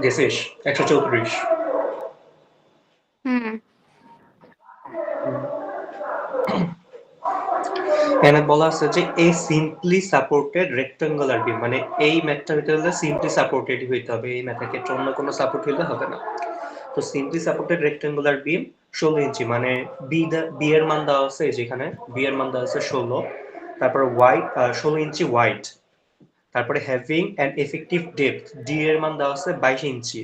গেছিস 134। হুম। এখানে বলা আছে যে এই সিম্পলি সাপোর্টেড রেক্টাঙ্গুলার বিম, মানে এই ম্যাথটা হইতে হলে সিম্পলি সাপোর্টেড হইতে হবে, এই ম্যাথের ক্ষেত্রে অন্য কোনো সাপোর্ট হইলে হবে না। তো সিম্পলি সাপোর্টেড রেক্টাঙ্গুলার বিম 16 ইঞ্চি, মানে বি এর মান দেওয়া আছে যেখানে বি এর মান দেওয়া আছে 16, তারপর ওয়াইড 16 ইঞ্চি ওয়াইড, তারপরে having an effective depth D এর মান দেওয়া আছে 22 ইঞ্চি,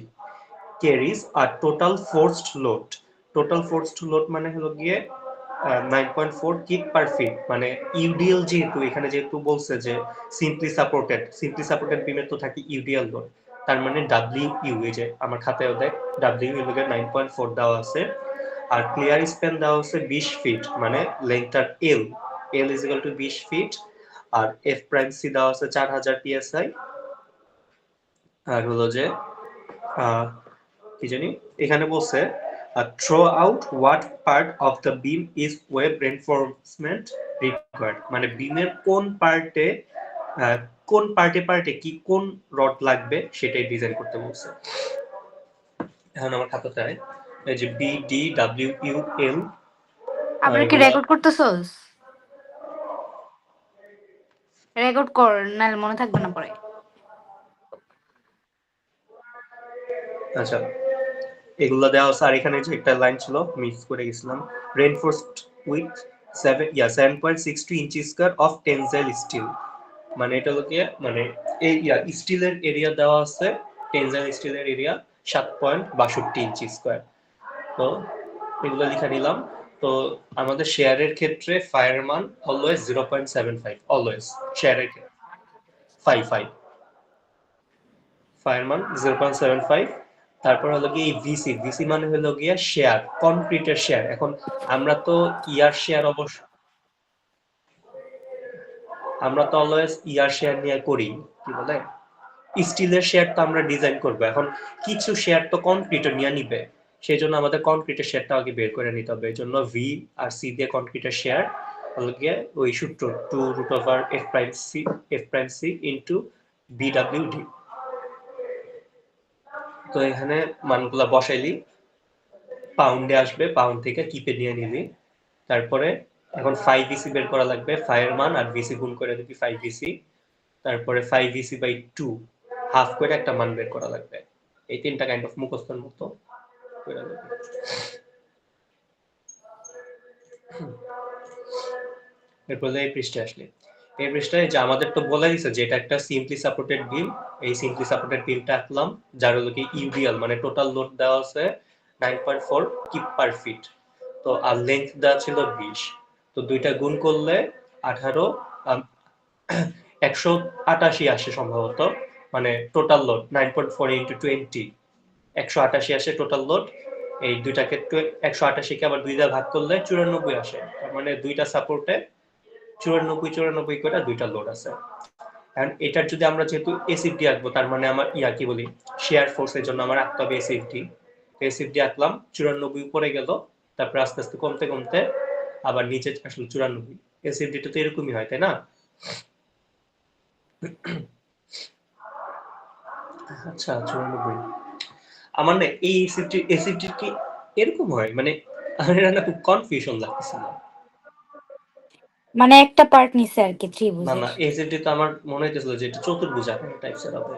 ক্যারিজ আর total forced load, total forced load মানে হলো গিয়ে 9.4 কিপ পার ফিট, মানে ইউডিএল যেহেতু এখানে যেহেতু বলছে যে সিম্পলি সাপোর্টেড বিমের তো থাকে ইউডিএল লোড, তার মানে ডাব্লিউ ইউ, এই যে আমার খাতায় দেখ ডাব্লিউ ইউ লোকের 9.4 দেওয়া আছে, আর ক্লিয়ার স্প্যান দেওয়া আছে 20 ফিট, মানে লেন্থটার L L is equal to 20 feet, আর এফ প্রাইম সি দেওয়া আছে 4000 পিএসআই, আর হলো যে কি জানি এখানে বলছে throughout what part of the beam is web reinforcement required, মানে বিমের কোন পার্টে কি কোন রড লাগবে সেটাই ডিজাইন করতে বলছে। এখন আমার খাতাটায় এই যে B D W U L আবার কি রেকর্ড করতেছস? রেকর্ড কর, নাহলে মনে থাকবে না পরে। আচ্ছা এগুলো দেওয়া আছে, আর এখানে যে একটা লাইন ছিল মিস করে গেছিলাম, reinforced with 7.62 inch square of tensile steel, মানে এটা হলো গিয়ে মানে এই স্টিলের এরিয়া দেওয়া আছে, টেনজাইল স্টিলের এরিয়া 7.62 ইঞ্চি স্কয়ার। তো এগুলো লিখে নিলাম। তো আমাদের শেয়ারের ক্ষেত্রে ফায়ারমান অলওয়েজ 0.75, অলওয়েজ শেয়ারের ক্ষেত্রে 5 ফায়ারমান 0.75। তারপর হলো গিয়ে এই ভিসি মানে হলো গিয়ে শেয়ার, কনক্রিটের শেয়ার। এখন আমরা তো ইয়ার শেয়ার অবশ্য আমরা তো অলওয়েজ ইয়ার শেয়ার নিয়ে করি, কি বলে স্টিলের শেয়ার তো আমরা ডিজাইন করবো, এখন কিছু শেয়ার তো কনক্রিটের নিয়ে নিবে, সেই জন্য আমাদের কনক্রিটের শেয়ারটা আগে বের করে নিতে হবে, এই জন্য ভি আর সি দিয়ে কনক্রিটের শেয়ার হলো গিয়ে ওই সূত্র 2√f'(c) ইন্টু BWD। তো এখানে মানগুলা বসাইলি, পাউন্ডে আসবে, পাউন্ড থেকে কিপে নিয়ে নিবি, তারপরে এখন 5VC বের করা লাগবে, ফায়ার মান আর ভিসি গুণ করে দিবি 5VC, তারপরে 5VC/2 হাফ করে একটা মান বের করা লাগবে। এই তিনটা কাইন্ড অফ মুখস্থের মতো করে দেবে। এরপরে এই পৃষ্ঠে আসলে এই পৃষ্ঠায় যে আমাদের তো বলে দিছে যে এটা একটা সিম্পলি সাপোর্টেড বিম, এই সিম্পলি সাপোর্টেড বিমটা আঁকলাম, যার হলো কি ইউডিএল মানে টোটাল লোড দেওয়া আছে 9.4 কিপ পার ফিট, তো আর লেন্থ দেওয়া ছিল 20, তো দুইটা গুণ করলে 18 188 আসে সম্ভবত, মানে টোটাল লোড 9.4 ইন্টু 20 188 আসে টোটাল লোড। এই দুইটাকে 188কে আবার 2 দিয়ে ভাগ করলে 94 আসে, তার মানে দুইটা সাপোর্টে 94 করে দুইটা লোড আছে। কারণ এটার যদি আমরা যেহেতু এসিফডি আঁকবো, তার মানে আমার কি বলি শেয়ার ফোর্সের জন্য আমার আঁকতে হবে এসিফডি আঁকলাম, 94 উপরে গেল, তারপর আস্তে আস্তে কমতে কমতে আবার নিচে আসলে 94, এসিফডিটা তো এরকমই হয় তাই না? আচ্ছা 94, আমার না এই এসিফডি কি এরকম হয়, মানে আমার না খুব কনফিউশন লাগতেছে না। মানে একটা পার্ট নিছে আর কি না ত্রিভুজের। না এসিফডি তো আমার মনে হইতেছিল যে এটা চতুর্ভুজ আকার টাইপসের হবে,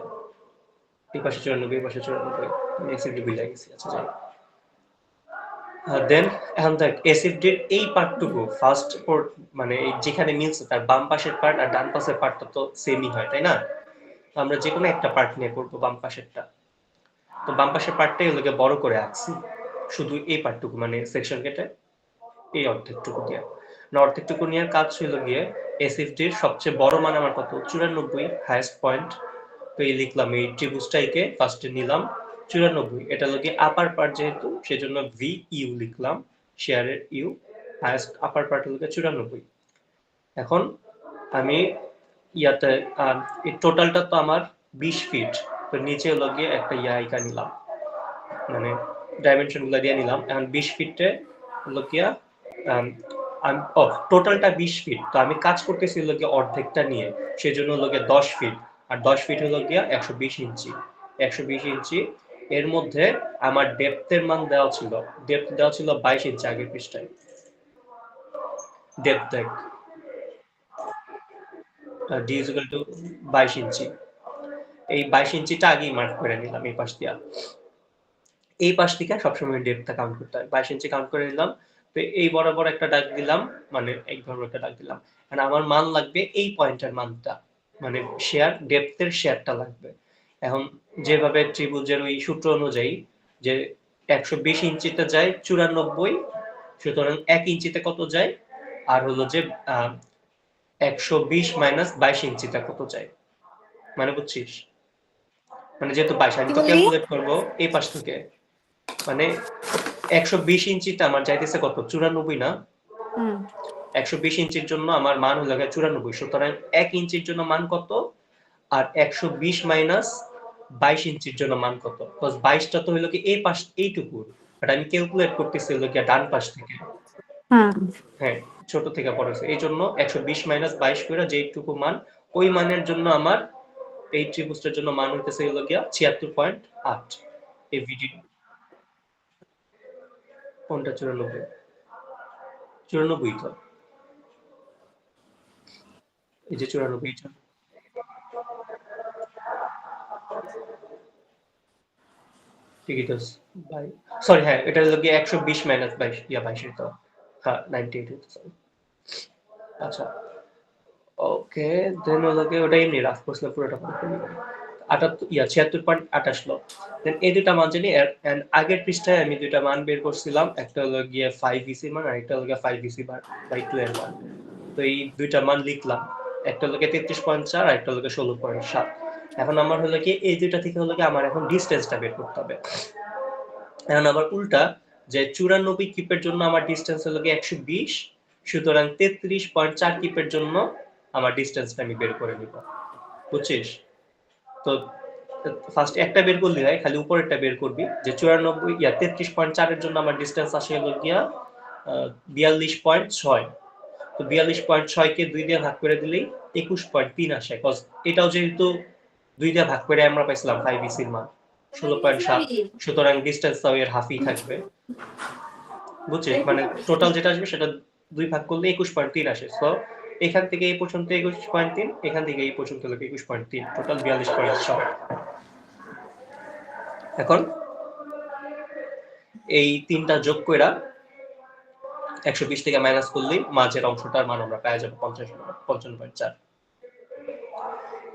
এই পাশে 94 এই পাশে 94, আমি এসিফডি ভুলে গেছি। আচ্ছা যাই, দেন এখন দেখ এসিফডির এই পার্টটুকু ফার্স্ট মানে এই যেখানে মিলছে তার বাম পাশের পার্ট আর ডান পাশের পার্টটা তো সেমই হয় তাই না? তো আমরা যে কোনো একটা পার্ট নিয়ে করবো বাম পাশেরটা, তো বাম পাশের পার্টটাই হলো বড় করে আঁকছি, শুধু এই পার্টটুকু মানে সেকশন কেটে এই অর্ধেকটুকু দিয়ে, না অর্ধেকটুকু নিয়ে কাজ ছিল গিয়ে এসিফডির সবচেয়ে বড় মান আমার কত 94, হাইয়েস্ট পয়েন্ট, তো এই লিখলাম এই ত্রিভুজটাকে ফার্স্টে নিলাম 94, এটা লোকে আপার পার্ট যেহেতু সেজন্য ভি ইউ লিখলাম, শেয়ারের ইউ, হাইয়েস্ট আপার পার্ট হলো 94। এখন আমি ইয়াতে এই টোটালটা তো আমার 20 ফিট, তো নিচে হলো গিয়ে একটা আইকা নিলাম, মানে ডাইমেনশন গুলো দিয়ে নিলাম, এখন 20 ফিটে হলো গিয়া টোটালটা 20 ফিট, তো আমি কাজ করতেছি হলো গিয়ে অর্ধেকটা নিয়ে, সেজন্য হলো গিয়ে 10 ফিট, আর 10 ফিট হলো গিয়া 120 ইঞ্চি, 120 ইঞ্চি এর মধ্যে আমার ডেপথের মান দেওয়া ছিল, ডেপথ দেওয়া ছিল 22 ইঞ্চি আগের পৃষ্ঠায়। ডেপথ দেখ d is equal to 22 ইঞ্চি। এই 22 ইঞ্চিটা আগেই মার্ক করে নিলাম এই পাশ দিয়া। এই পাশ থেকে সবসময় ডেপথটা কাউন্ট করতে হয়। 22 ইঞ্চি কাউন্ট করে নিলাম। তো এই বরাবর একটা দাগ দিলাম, মানে এইভাবে একটা দাগ দিলাম। কারণ আমার মান লাগবে এই পয়েন্টের মানটা, মানে শেয়ার ডেপথের শেয়ারটা লাগবে। এখন যেভাবে ত্রিভুজের ওই সূত্র অনুযায়ী যে 120 ইঞ্চিতে যায় 94, সুতরাং 1 ইঞ্চিতে কত যায়, আর হলো যে 120 মাইনাস 22 ইঞ্চিতে কত যায়, মানে বুঝছিস? মানে যেহেতু 22 আমি কি তো বললি? ক্যালকুলেট করব এই পাশ থেকে, মানে 120 ইঞ্চিতে আমার যাইতেছে কত, 94 না? 120 ইঞ্চির জন্য আমার মান হলো 94, সুতরাং 1 ইঞ্চির জন্য মান কত, আর 120 মাইনাস 22 ইঞ্চির জন্য মান কত? বিকজ 22টা তো হলো কি এই পাশ এইটুকু, বাট আমি ক্যালকুলেট করতেছি হলো কি ডান পাশ থেকে। হ্যাঁ, ছোট থেকে বড় হচ্ছে, এই জন্য 120 মাইনাস 22 করে যেটুকু মান, ওই মানের জন্য আমার এই ত্রিভুজটার জন্য মান হইতেছে হলো গিয়া 76.8। এই ভিডিও কোনটা 94? 94 তো, এই যে 94 টা। ঠিকই তো, ভাই সরি, হ্যাঁ এটা হলো গিয়ে 120 মাইনাস 22, ইয়া 22 তো, হ্যাঁ 98 তো, সরি। আচ্ছা ওকে, দেন হলো গিয়ে ওটা এমনি রাফ করছিল, পুরোটা করে ফেলি। 76.28 লো। দেন এই দুটা মান জানি, এন্ড আগের পৃষ্ঠায় আমি দুইটা মান বের করছিলাম, একটা হলো গিয়ে 5 ইসি মান আর একটা হলো গিয়ে 5 ইসি বাই 2 এর মান। তো এই দুইটা মান লিখলাম, একটা হলো গিয়ে 33.4 আর একটা হলো গিয়ে 16.7। এখন আমার হলো কি এই দুইটা থেকে হলো কি আমার এখন ডিসটেন্সটা বের করতে হবে। এখন আবার উল্টা, যে 94 কিপের জন্য আমার ডিসটেন্স হলো গিয়ে 120, সুতরাং 33.4 কিপের জন্য আমার ডিসটেন্সটা আমি বের করে নিব, বুঝছিস? তো ফার্স্ট একটা বের করলি হয়, খালি উপরেরটা বের করবি, যে 33.4 এর জন্য আমার ডিসটেন্স আসে হলো গিয়া 42.6। তো 42.6 কে 2 দিয়ে ভাগ করে দিলেই 21.3 আসে, কজ এটাও যেহেতু 2 দিয়ে ভাগ করে আমরা পাইছিলাম 5 ইসির মান 16.7, সুতরাং ডিসটেন্সটাও এর হাফই থাকবে, বুঝছিস? মানে টোটাল যেটা আসবে সেটা 2 ভাগ করলে 21.3 আসে। সো এখান থেকে এই পর্যন্ত 21.3, এখান থেকে এই পর্যন্ত হলো 21.3, টোটাল 42.6। এখন এই তিনটা যোগ কইরা 120 থেকে মাইনাস করলেই মাঝের অংশটার মান আমরা পেয়ে যাবো 55.4।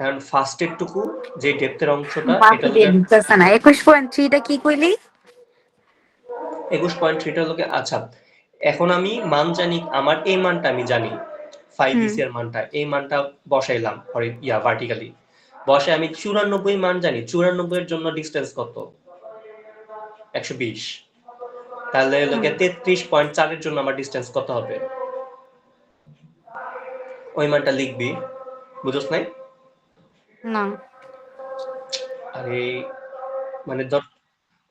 এখন ফার্স্টের টুকু যে ডেপথের অংশটা, এটা বাকি হলো দিয়ে দিতেছে না। 21.3 টা কি কইলি? 21.3 টা হলো, আচ্ছা এখন আমি মান জানি, আমার এই মানটা আমি জানি 5 ইসি এর মানটা, এই মানটা বসাইলাম ভার্টিক্যালি বসে, আমি 94 মান জানি, 94 এর জন্য ডিসটেন্স কত, 120। তাহলে হলো 33.4 এর জন্য আমার ডিসটেন্স কত হবে, ওই মানটা লিখবি, বুঝছ নাই? না। আরে মানে ধর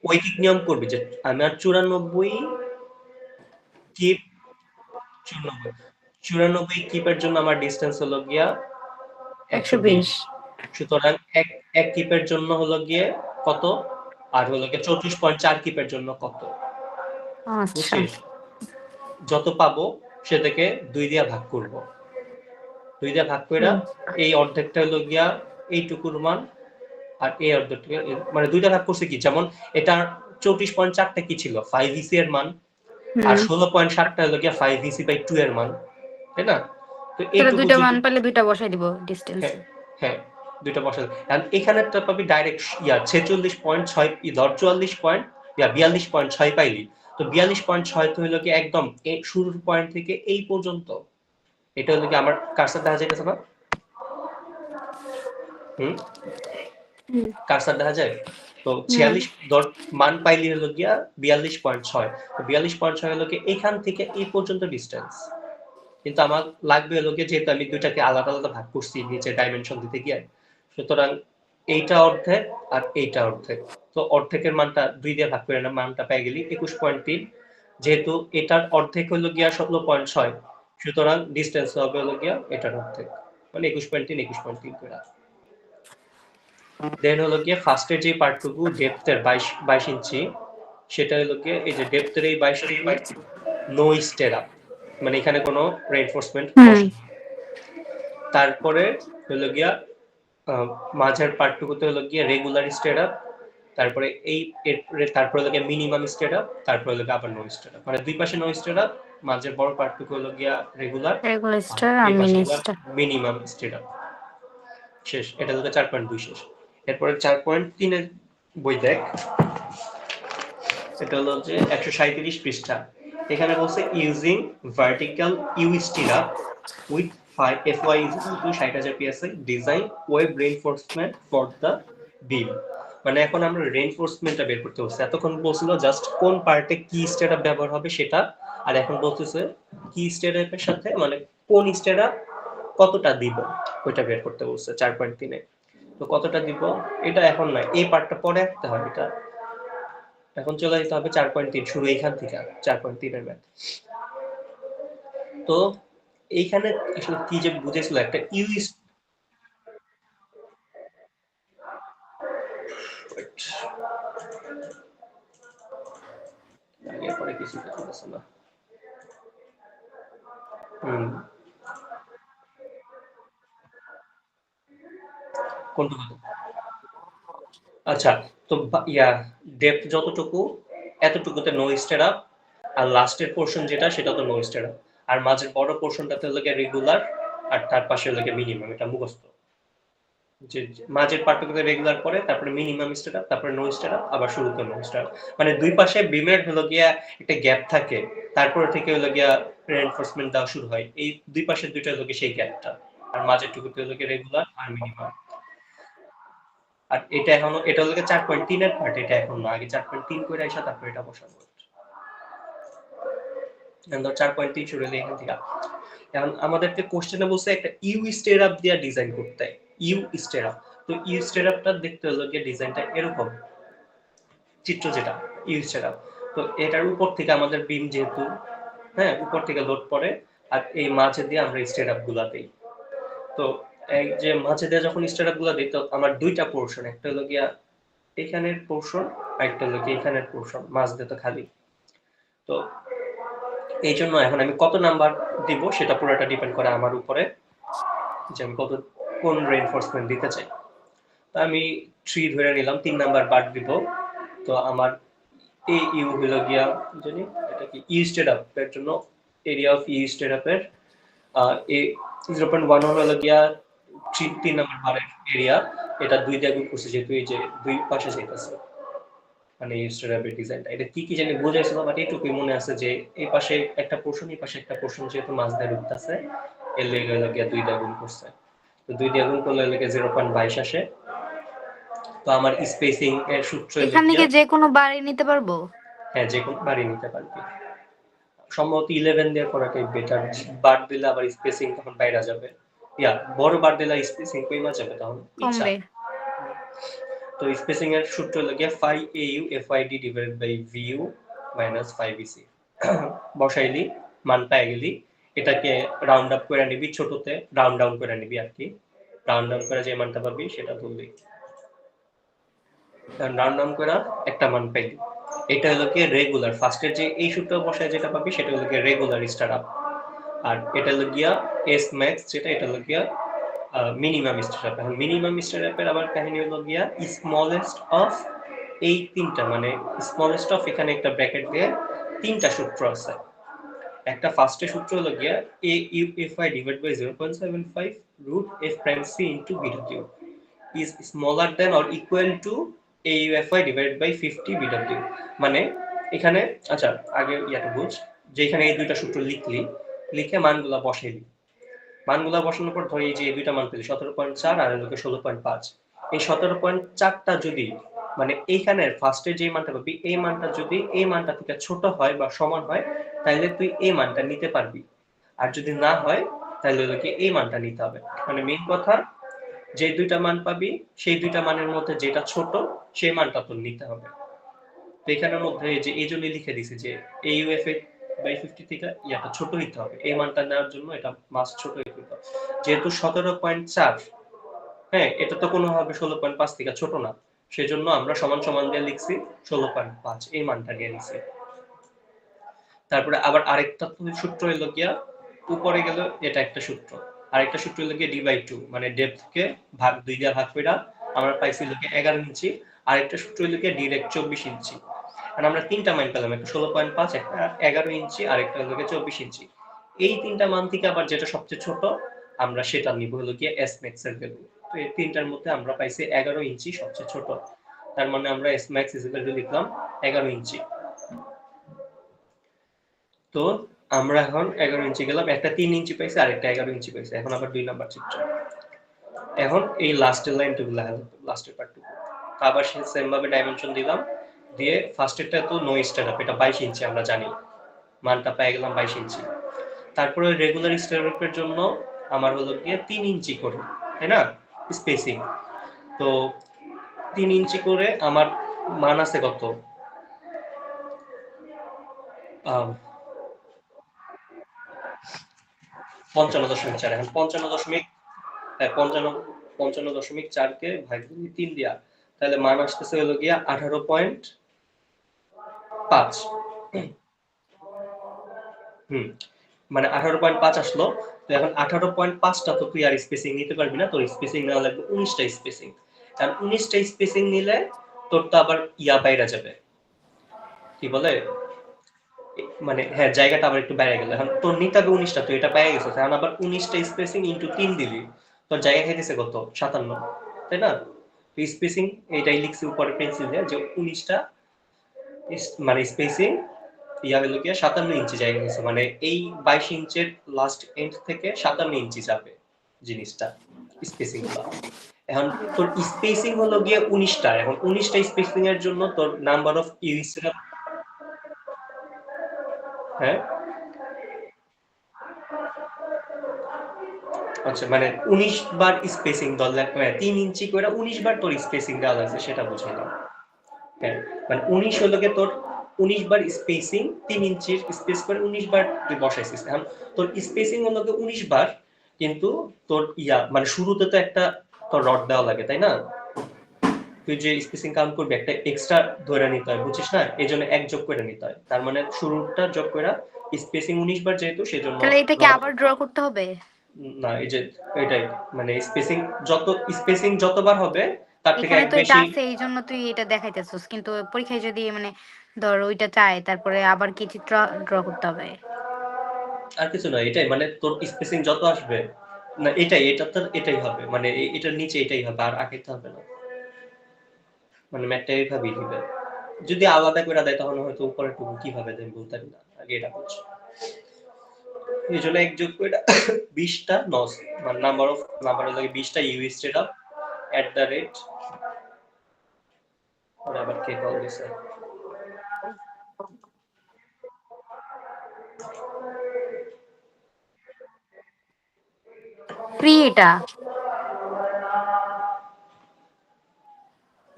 ঐকিক নিয়ম করবি, যে আমার 94 কিপ, 94 কিপের জন্য আমার ডিসটেন্স হলো গিয়া 120, 120। সুতরাং এক কিপের জন্য হলো গিয়ে কত, আর হলো গিয়ে 34.4 কিপের জন্য কত, আচ্ছা। বুঝছিস? যত পাবো সেটাকে 2 দিয়ে ভাগ করব, 2 দিয়ে ভাগ কইরা এই অর্ধেকটা হলো গিয়া এইটুকুর মান, আর এই অর্ধেকটা মানে 2 দিয়ে ভাগ করছে কি, যেমন এটা 34.4টা কি ছিল 5 ইসি এর মান, আর 16.7টা হলো গিয়া 5 ইসি বাই 2 এর মান, তাই না? তো তাহলে এইটুকু দুইটা মান যদি, পেলে দুইটা বসাই দিব ডিসটেন্স। হ্যাঁ হ্যাঁ, দুইটা বসাতে, আর এখানে একটা পাবি ডাইরেক্ট 46.6, ধর 42.6 পাইলি, তো 42.6 তো হলো কি একদম শুরুর পয়েন্ট থেকে এই পর্যন্ত, এটা হলো কি আমার কার্সার দেখা যাইতেছে না? হুম, কার্সার দেখা যায় তো 46 ধর মান পাইলি হলো গিয়া 42.6, তো 42.6 হলো কি এখান থেকে এই পর্যন্ত ডিসটেন্স, কিন্তু আমার লাগবে হলো গিয়ে, যেহেতু আমি দুইটাকে আলাদা আলাদা ভাগ করছি নিচে ডাইমেনশন দিতে গিয়ে, সুতরাং এইটা অর্ধেক আর এইটা অর্ধেক, তো অর্ধেকের মানটা 2 দিয়ে ভাগ করে না, মানটা পেয়ে গেলি 21.3, যেহেতু এটার অর্ধেক হলো গিয়া 17.6, সুতরাং ডিসটেন্স হবে হলো গিয়া এটার অর্ধেক, মানে 21.3 21.3 করে। দেন হলো গিয়ে ফার্স্টের যে পার্টটুকু ডেপথের 22 ইঞ্চি, সেটা হলো গিয়ে এই যে ডেপথের এই 22টুকু নো স্টের আপ, মানে এখানে কোনো রেইনফোর্সমেন্ট হুম। বসে। তারপরে হলো গিয়া মাঝের পার্টটুকুতে হলো গিয়ে রেগুলার স্টেট আপ, তারপরে তারপরে হলো গিয়া মিনিমাম স্টেট আপ, তারপরে হলো গিয়ে আবার নো স্টেট আপ, মানে দুই পাশে নো স্টেট আপ, মাঝের বড় পার্টটুকু হলো গিয়া রেগুলার, রেগুলার আর স্টার আর এই পাশে মিনি হলো স্টার। Minimum state up. শেষ, এটা হলো 4.2 শেষ। এরপরে 4.3 এর বই দেখ, এটা হলো যে 137 পৃষ্ঠা। এখানে বলছে using vertical U stirrup with FY is equal to 60,000 psi design web reinforcement for the beam. মানে এখন আমরা রেইনফোর্সমেন্টটা বের করতে বলছি, এতক্ষণ বলছিল জাস্ট কোন পার্টে কি স্টেটআপ ব্যবহার হবে সেটা, আর এখন বলতেছে কি স্টেটআপের সাথে মানে কোন স্টেটআপ কতটা দিব ওইটা বের করতে বলছে 4.3 এ। তো কতটা দিব এটা এখন নয়, এই পার্টটা পরে আসতে হবে, এটা এখন চলে যেতে হবে 4.3, শুরু এইখান থেকে 4.3 এর ম্যাথ। তো এইখানে আসলে কি যে বুঝেছিল একটা ইউএস, আগে পরে কিছু বুঝতেছে না। হুম, কোনটা কথা? আচ্ছা, তো ডেপথ যতটুকু এতটুকুতে নো স্টেট আপ, আর লাস্টের পোর্শন যেটা সেটা তো নো স্টেট আপ, আর মাঝের বড় পোর্শনটাতে হলো গিয়ে রেগুলার, আর তার পাশে হলো গিয়ে মিনিমাম, এটা মুখস্থ। যে মাঝের পার্টটুকুতে রেগুলার পরে তারপরে মিনিমাম স্টেট আপ, তারপরে নো স্টেট আপ, আবার শুরুতে নো স্টেট আপ, মানে দুই পাশে বিমের হলো গিয়া একটা গ্যাপ থাকে, তারপরে থেকে হলো গিয়া রেইনফোর্সমেন্ট দেওয়া শুরু হয়, এই দুই পাশের দুইটা হলো গিয়ে সেই গ্যাপটা, আর মাঝের টুকুতে হলো গিয়ে রেগুলার আর মিনিমাম। আর এটা এখনো, এটা হলো গিয়ে 4.3 এর পার্ট, এটা এখন না, আগে 4.3 করে আইসা তারপর এটা বসাবো। এখন ধর 4.3 শুরু হলো এখান থেকে। এখন আমাদেরকে কোশ্চেনে বলছে একটা ইউ স্টেট আপ দিয়ে ডিজাইন করতে, ইউ স্টেট আপ। তো ইউ স্টেট আপটা দেখতে হলো গিয়ে ডিজাইনটা এরকম, চিত্র যেটা ইউ স্টেট আপ। তো এটার উপর থেকে আমাদের বিম যেহেতু, হ্যাঁ, উপর থেকে লোড পড়ে, আর এই মাঝে দিয়ে আমরা স্টেট আপ গুলা দিই। তো এই যে মাঝে দিয়ে যখন স্টেট আপ গুলা দিই, তো আমার দুইটা পোর্শন, একটা হলো গিয়া এখানের পোর্শন, আর একটা হলো গিয়ে এখানের পোর্শন, মাঝ দিয়ে তো খালি। তো এই জন্য এখন আমি কত নাম্বার দিব সেটা পুরোটা ডিপেন্ড করে আমার উপরে, যে আমি কত কোন রেইনফোর্সমেন্ট দিতে চাই। তো আমি 3 ধরে নিলাম, 3 নাম্বার বাদ দিব। তো আমার এই ইউ হলো গিয়া জানি এটা কি ইউ স্টেট আপ এর জন্য area of U stirrup এর এ 0.1 হলো গিয়া 3 নাম্বার বারের এরিয়া, এটা 2 দিয়ে গুণ করছি যেহেতু এই যে দুই পাশে যাইতেছে, মানে ইউ স্টেট আপ এর ডিজাইনটা এটা কি কি জানি বুঝাইছিল, বাট এইটুকুই মনে আছে যে এই পাশে একটা পোর্শন, এই পাশে একটা পোর্শন, যেহেতু মাঝ দিয়ে ঢুকতেছে এর লেগে হলো গিয়া 2 দিয়ে গুণ করছে। তো 2 দিয়ে গুণ করলে হলো গিয়া 0.22 আসে। তো আমার স্পেসিং এর সূত্র হলো এখান থেকে গিয়া, যে কোনো বাড়ি নিতে পারবো? হ্যাঁ যে কোনো বাড়ি নিতে পারবি, সম্ভবত 11 দিয়ে করাটাই বেটার, বার দিলে আবার স্পেসিং তখন বাইরে যাবে, বড় বার দিলে স্পেসিং কইমা যাবে তখন ইচ্ছা। কমবে। তো স্পেসিং এর সূত্র হলো গিয়া phi au FID divided by VU minus 5BC। বসাইলি, মান পেয়ে গেলি, এটাকে রাউন্ড আপ করে নিবি, ছোটতে রাউন্ড ডাউন করে নিবি আর কি, রাউন্ড ডাউন করে যে মানটা পাবি সেটা বলবি, রাউন্ড ডাউন করে একটা মান পাইলি, এটা হলো গিয়ে রেগুলার, ফার্স্টের যে এই সূত্র বসায় যেটা পাবি সেটা হলো গিয়ে রেগুলার স্টার আপ, আর এটা হলো গিয়া এস ম্যাক্স যেটা, এটা হলো গিয়া মিনিমাম স্টার আপ। এখন মিনিমাম স্টার আপের আবার কাহিনী হলো গিয়া স্মলেস্ট অফ এই তিনটা, মানে স্মলেস্ট অফ এখানে একটা ব্র্যাকেট দিয়ে তিনটা সূত্র আছে। একটা ফার্স্টে সূত্র হলো গিয়া A U F I divide by 0.75 root F prime C into BW is smaller than or equal to AUFI divided by 50 BW। মানে এখানে, আচ্ছা আগে ইয়াটা বুঝ, যে এখানে এই দুইটা সূত্র লিখলি, লিখে মানগুলা বসাইলি, মানগুলা বসানোর পর ধরি যে এই দুইটা মান পেলি 17.4 আর এর 16.5, এই 17.4টা যদি মানে এইখানের ফার্স্টে যে মানটা পাবি এই মানটা যদি এই মানটা থেকে ছোট হয় বা সমান হয় তাহলে তুই এই মানটা নিতে পারবি, আর যদি না হয় তাহলে হলো কি এই মানটা নিতে হবে। মানে মেইন কথা, যে দুইটা মান পাবি সেই দুইটা মানের মধ্যে যেটা ছোট সেই মানটা তোর নিতে হবে। তো এখানের মধ্যে যে এই জন্য লিখে দিছি যে AUFA বাই 50 থেকে ইয়াটা ছোট হইতে হবে, এই মানটা নেওয়ার জন্য এটা মাস ছোট হইতে হবে। যেহেতু 17.4 হ্যাঁ, এটা তো কোনোভাবে 16.5 থেকে ছোট না, সেজন্য আমরা সমান সমান দিয়ে লিখছি 16.5 এই মানটা নিয়ে নিছি। তারপরে আবার আরেকটা সূত্র হলো গিয়া উপরে গেল, এটা একটা সূত্র, আরেকটা সূত্র হলো গিয়া d/2 মানে ডেপথকে ভাগ 2 দিয়ে ভাগ কইরা আমরা পাইছি হলো গিয়া 11 ইঞ্চি, আরেকটা সূত্র হলো গিয়া ডিরেক্ট 24 ইঞ্চি। আর আমরা তিনটা মান পেলাম, একটা 16.5, একটা 11 ইঞ্চি, আরেকটা হলো গিয়া 24 ইঞ্চি। এই তিনটা মান থেকে আবার যেটা সবচেয়ে ছোট আমরা সেটা নিব হলো গিয়া S max এর ভ্যালু। তো এই তিনটার মধ্যে আমরা পাইছি 11 ইঞ্চি সবচেয়ে ছোট, তার মানে আমরা S max লিখলাম 11 ইঞ্চি। তো আমরা এখন 11 ইঞ্চি গেলাম, একটা 3 ইঞ্চি পাইছি আর একটা 11 ইঞ্চি পাইছি। এখন আবার 2 নাম্বার চিত্র। এখন এই লাস্টের লাইনটুকু লেখা লাগবে, লাস্টের পার্টটুকু। আবার সেম ভাবে ডাইমেনশন দিলাম, দিয়ে ফার্স্টেরটা তো নো স্ট্যান্ড আপ, এটা 22 ইঞ্চি আমরা জানি, মানটা পেয়ে গেলাম 22 ইঞ্চি। তারপরে রেগুলার স্ট্যান্ড আপের জন্য আমার হলো গিয়ে 3 ইঞ্চি করে, তাই না, স্পেসিং। তো 3 ইঞ্চি করে আমার মান আছে কত, 55.4। এখন 55.4 কে ভাগ দিই 3 দিয়া, তাহলে মান আসতেছে হলো গিয়া 18.5। মানে 18.5 আসলো। তো এখন 18.5টা তো তুই আর স্পেসিং নিতে পারবি না, তোর স্পেসিং নেওয়া লাগবে 19টা স্পেসিং। কারণ 19টা স্পেসিং নিলে তোর তো আবার বাইরে যাবে, কি বলে, মানে হ্যাঁ জায়গাটা আবার একটু বাইরে গেল। এখন তোর নিতে হবে 19টা, তুই এটা পেয়ে গেছিস, এখন আবার 19টা স্পেসিং ইনটু 3 দিবি, তোর জায়গা খাইতেছে কত, 57, তাই না। স্পেসিং এইটাই লিখছি উপরে পেন্সিল দিয়ে যে 19টা মানে স্পেসিং হলো গিয়া 57 ইঞ্চি জায়গা নিচ্ছে, মানে এই 22 ইঞ্চের লাস্ট এন্ড থেকে 57 ইঞ্চি যাবে জিনিসটা, স্পেসিং গুলো। এখন তোর স্পেসিং হলো গিয়ে 19টা, এখন 19টা স্পেসিং এর জন্য তোর নাম্বার অফ ইউনিটস, হ্যাঁ আচ্ছা, মানে 19 বার স্পেসিং দেওয়া লাগবে, 3 ইঞ্চি করে 19 বার তোর স্পেসিং দেওয়া লাগছে, সেটা বুঝাইলাম। হ্যাঁ, মানে 19 হলো গিয়ে তোর 19 বার স্পেসিং, 3 ইঞ্চির স্পেস করে 19 বার তুই বসাইছিস। এখন তোর স্পেসিং হলো গিয়ে 19 বার, কিন্তু তোর মানে শুরুতে তো একটা তোর রড দেওয়া লাগে, তাই না। তুই যে স্পেসিং কাউন্ট করবি একটা এক্সট্রা ধরে নিতে হয়, বুঝছিস না, এই জন্য এক যোগ করে নিতে হয়, তার মানে শুরুটা যোগ করে স্পেসিং 19 বার যেহেতু সেজন্য তাহলে এটা কি রড। আবার ড্র করতে হবে? না, এই যে এটাই, মানে স্পেসিং যতবার হবে তার থেকে এখানে এক তো এটা বেশি। আছে এই জন্য তুই এটা দেখাইতেছিস, কিন্তু পরীক্ষায় যদি মানে ধর ওইটা চায় তারপরে আবার কি চিত্র ড্র করতে হবে? আর কিছু না, এটাই মানে তোর স্পেসিং যত আসবে, না এটাই, এটা তো এটাই হবে, মানে এটার নিচে এটাই হবে, আর আগে তো হবে না, মানে ম্যাথটা এইভাবেই দিবে। যদি আলাদা করে দেয় তাহলে হয়তো উপরের টুকু কিভাবে দেয় বলতে পারি না, আগে এটা বুঝছি। এই জন্য এক যোগ করে 20টা নস, মানে নাম্বার লাগে 20টা ইউ স্ট্রেট আপ @ আবার কে কল দিছে, ফ্রি এটা,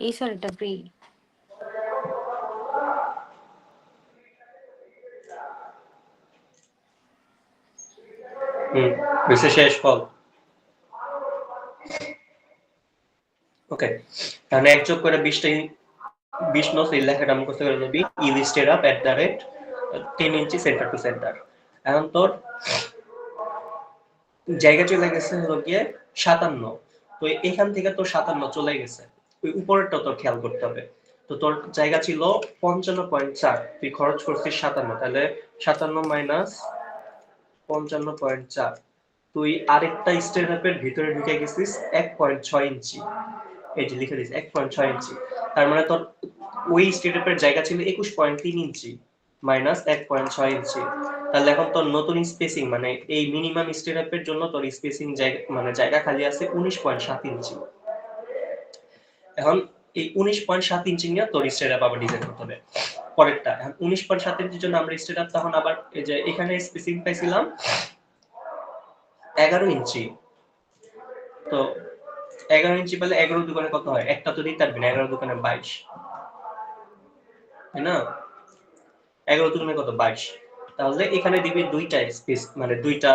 এই স্যার এটা ফ্রি। হয়েছে শেষ ফল। ওকে, তাহলে এক যোগ করে 20টা 20 নস এই লেখাটা মুখস্থ করে নিবি, U stirrup @ 10 inch centre to centre. এখন তোর জায়গা চলে গেছে হলো গিয়ে 57, তো এখান থেকে তোর 57 চলে গেছে, ওই উপরেরটা তোর খেয়াল করতে হবে। তো তোর জায়গা ছিল 55.4, তুই খরচ করছিস 57, তাহলে 57 মাইনাস 55.4, তুই আরেকটা স্টেপের ভিতরে ঢুকে গেছিস 1.6 ইঞ্চি, এই যে লিখে দিস 1.6 ইঞ্চি, তার মানে তোর ওই স্টেপের জায়গা ছিল 21.3 ইঞ্চি মাইনাস 1.6 ইঞ্চি। তাহলে এখন তোর নতুন স্পেসিং মানে এই মিনিমাম স্টেপের জন্য তোর স্পেসিং জায়গা মানে জায়গা খালি আছে 19.7 ইঞ্চি। এখন এই 19.7 ইঞ্চি নিয়ে তোর স্টেপ আবার ডিজাইন করতে হবে। পরেরটা, এখন 19.7 ইঞ্চির জন্য আমরা স্টেপ তখন আবার এই যে এখানে স্পেসিং পাইছিলাম 11 ইঞ্চি, তো 11 ইঞ্চি পেলে 11 দোকানে কত হয়, একটা তো দিতে পারবি না, 11 দোকানে 22, তাই না, 11 দোকানে কত 22, তাহলে এখানে দিবি দুইটা স্পেস মানে দুইটা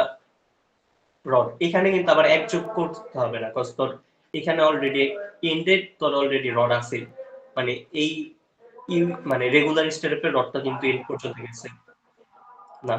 রড, এখানে কিন্তু আবার এক যোগ করতে হবে না, কজ তোর এখানে অলরেডি এন্ডেড তোর অলরেডি রড আছে, মানে এই মানে রেগুলার স্টেপের রডটা কিন্তু এন্ড পর্যন্ত গেছে না।